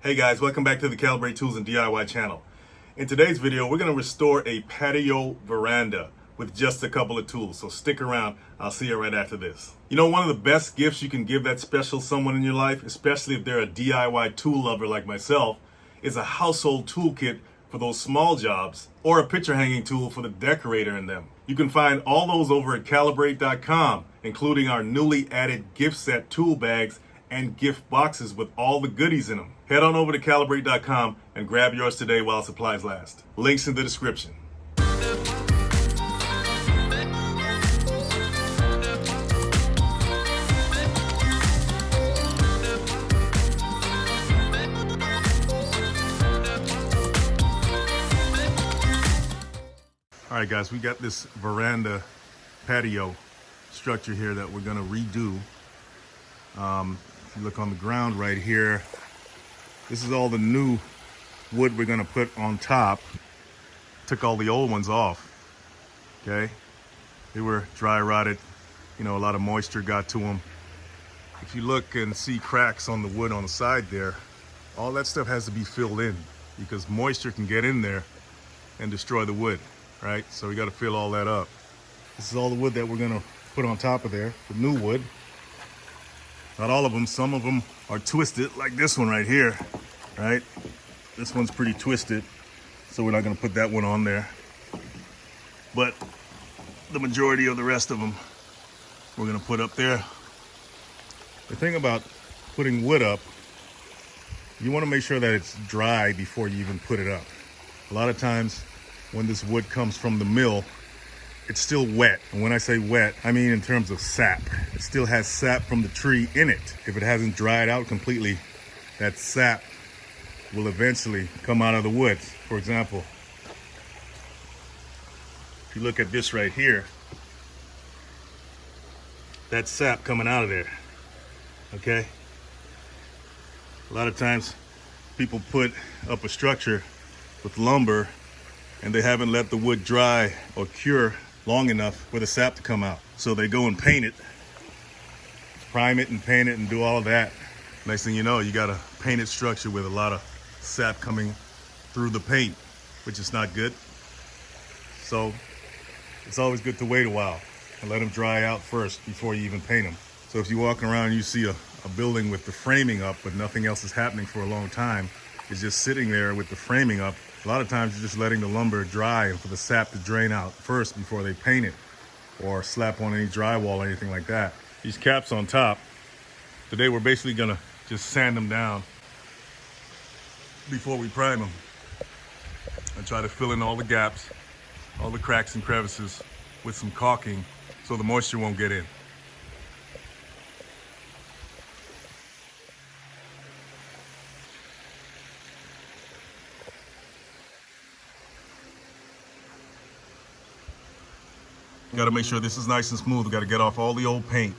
Hey guys, welcome back to the Calibrate Tools and DIY channel. In today's video, we're going to restore a patio veranda with just a couple of tools. So stick around, I'll see you right after this. You know, one of the best gifts you can give that special someone in your life, especially if they're a DIY tool lover like myself, is a household toolkit for those small jobs or a picture hanging tool for the decorator in them. You can find all those over at calibrate.com, including our newly added gift set tool bags and gift boxes with all the goodies in them. Head on over to calibrate.com and grab yours today while supplies last. Links in the description. All right, guys, we got this veranda patio structure here that we're gonna redo. If you look on the ground right here, this is all the new wood we're gonna put on top. Took all the old ones off, okay? They were dry rotted, you know, a lot of moisture got to them. If you look and see cracks on the wood on the side there, all that stuff has to be filled in because moisture can get in there and destroy the wood, right? So we gotta fill all that up. This is all the wood that we're gonna put on top of there, the new wood. Not all of them, some of them are twisted, like this one right here, right? This one's pretty twisted, so we're not gonna put that one on there. But the majority of the rest of them, we're gonna put up there. The thing about putting wood up, you wanna make sure that it's dry before you even put it up. A lot of times when this wood comes from the mill, it's still wet. And when I say wet, I mean in terms of sap. It still has sap from the tree in it. If it hasn't dried out completely, that sap will eventually come out of the wood. For example, if you look at this right here, that's sap coming out of there, okay? A lot of times people put up a structure with lumber and they haven't let the wood dry or cure long enough for the sap to come out. So they go and paint it, prime it and paint it and do all that. Next thing you know, you got a painted structure with a lot of sap coming through the paint, which is not good. So it's always good to wait a while and let them dry out first before you even paint them. So if you walk around and you see a building with the framing up, but nothing else is happening for a long time, it's just sitting there with the framing up. A lot of times you're just letting the lumber dry and for the sap to drain out first before they paint it or slap on any drywall or anything like that. These caps on top, today we're basically gonna just sand them down before we prime them and try to fill in all the gaps, all the cracks and crevices with some caulking so the moisture won't get in. Got to make sure this is nice and smooth. We got to get off all the old paint,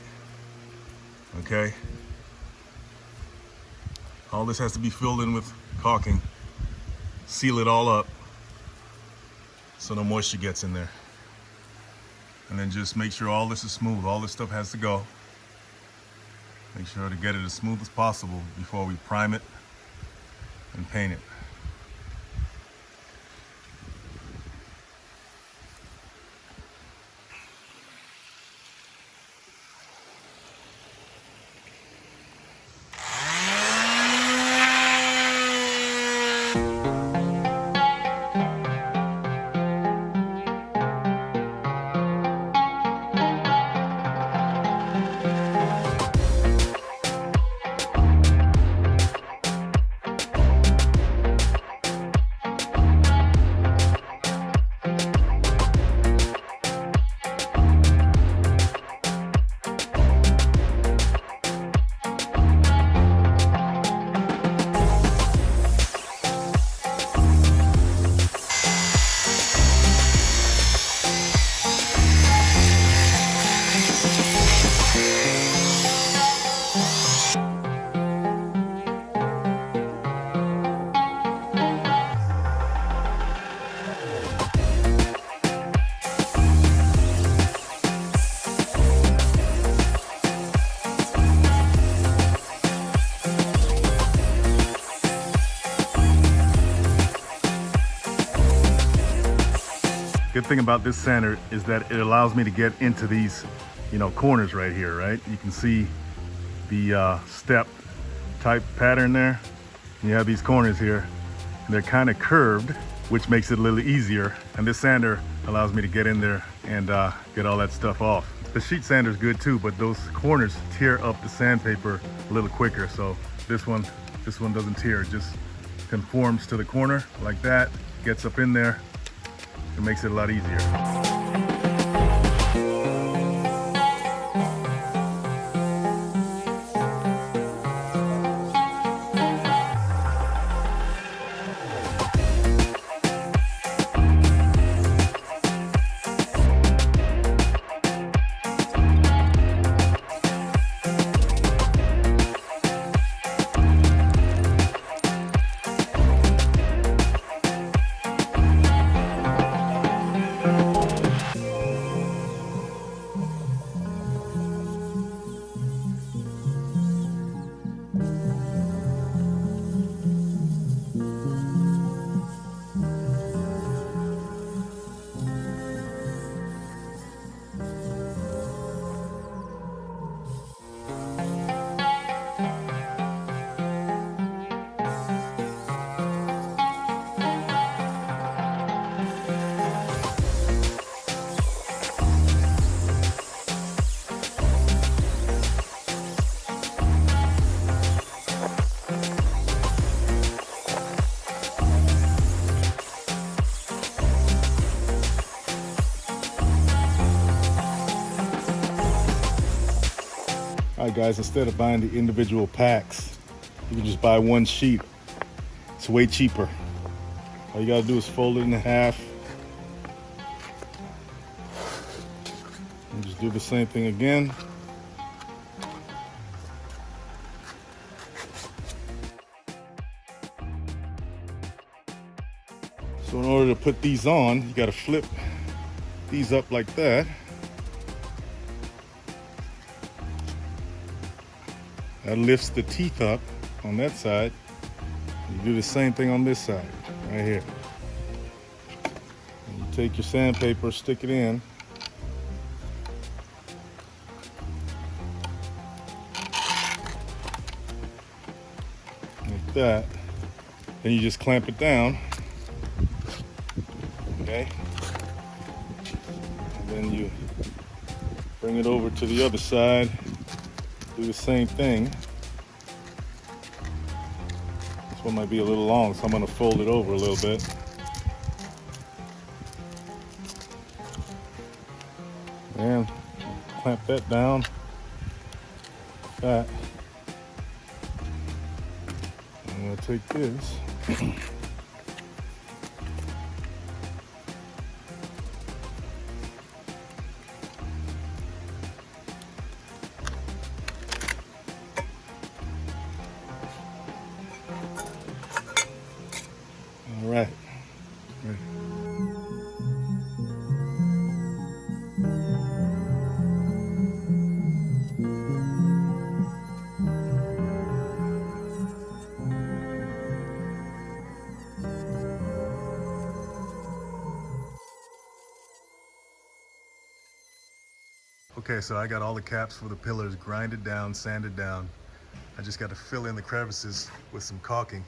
okay? All this has to be filled in with caulking. Seal it all up so no moisture gets in there. And then just make sure all this is smooth. All this stuff has to go. Make sure to get it as smooth as possible before we prime it and paint it. Good thing about this sander is that it allows me to get into these, corners right here, right? You can see the step type pattern there. You have these corners here, and they're kind of curved, which makes it a little easier. And this sander allows me to get in there and get all that stuff off. The sheet sander is good too, but those corners tear up the sandpaper a little quicker. So this one doesn't tear, it just conforms to the corner like that, gets up in there. It makes it a lot easier. All right, guys, instead of buying the individual packs, you can just buy one sheet. It's way cheaper. All you gotta do is fold it in half. And just do the same thing again. So in order to put these on, you gotta flip these up like that. That lifts the teeth up on that side. You do the same thing on this side, right here. And you take your sandpaper, stick it in. Like that. Then you just clamp it down. Okay? And then you bring it over to the other side. Do the same thing. This one might be a little long, so I'm going to fold it over a little bit. And clamp that down. Like that. I'm going to take this. All right. Okay, so I got all the caps for the pillars grinded down, sanded down. I just got to fill in the crevices with some caulking.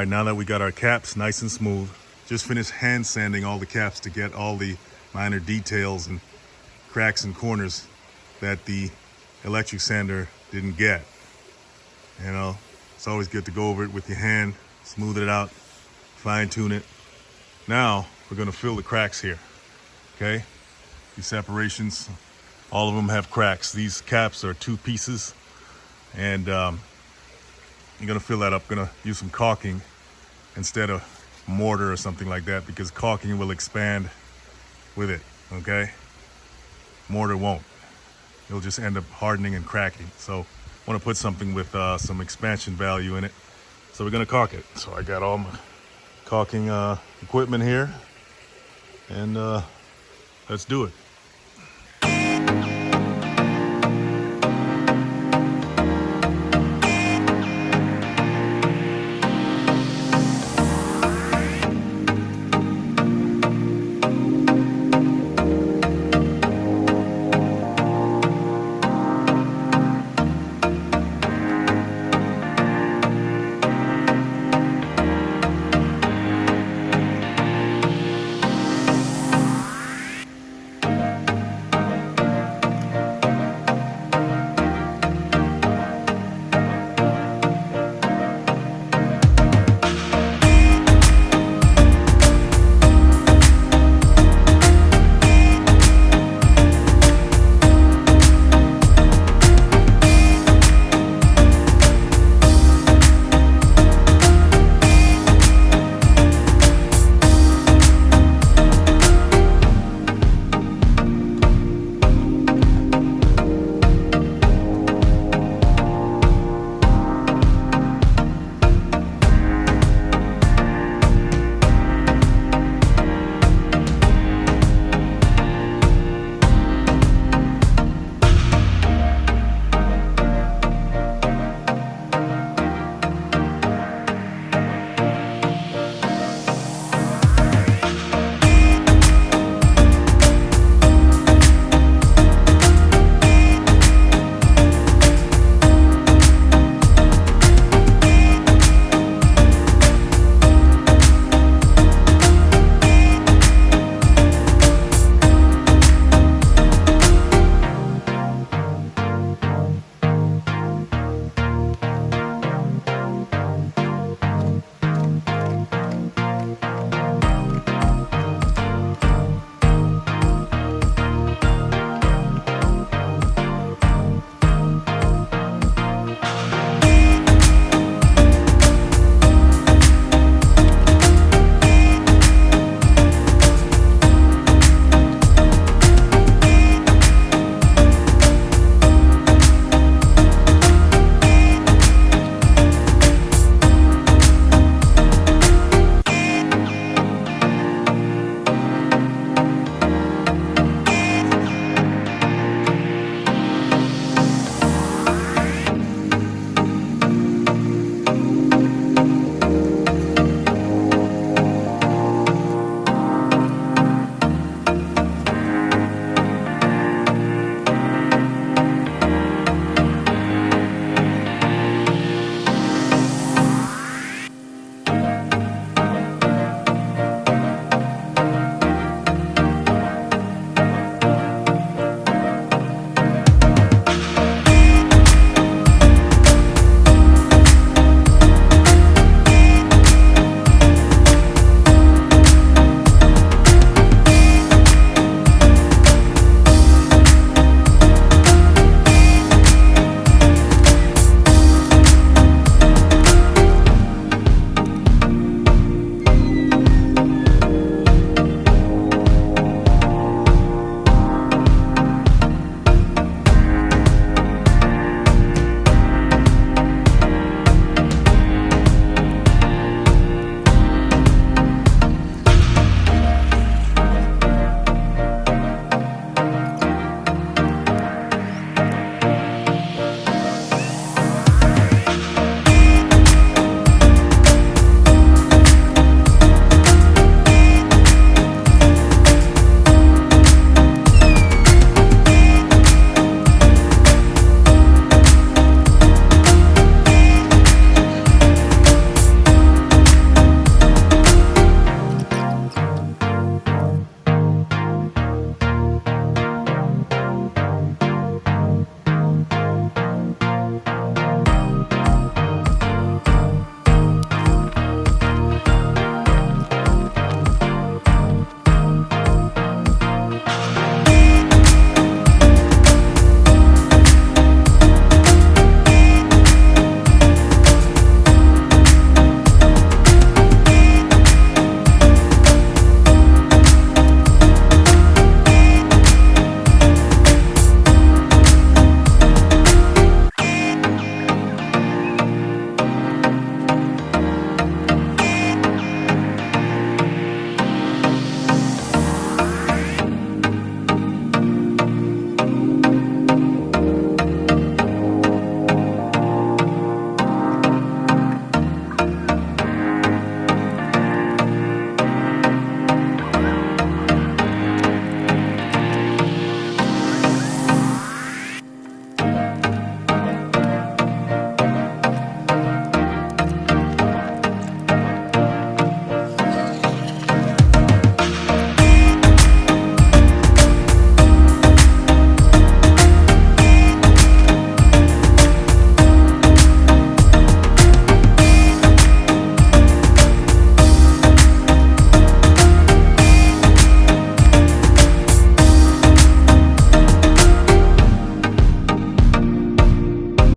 right, now that we got our caps nice and smooth, just finished hand sanding all the caps to get all the minor details and cracks and corners that the electric sander didn't get. You know, it's always good to go over it with your hand, smooth it out, fine tune it. Now we're gonna fill the cracks here, okay? These separations, all of them have cracks. These caps are 2 pieces, and you're gonna fill that up. Gonna use some caulking instead of mortar or something like that, because caulking will expand with it, okay? Mortar won't. It'll just end up hardening and cracking. So I want to put something with some expansion value in it. So we're gonna caulk it. So I got all my caulking equipment here, and let's do it.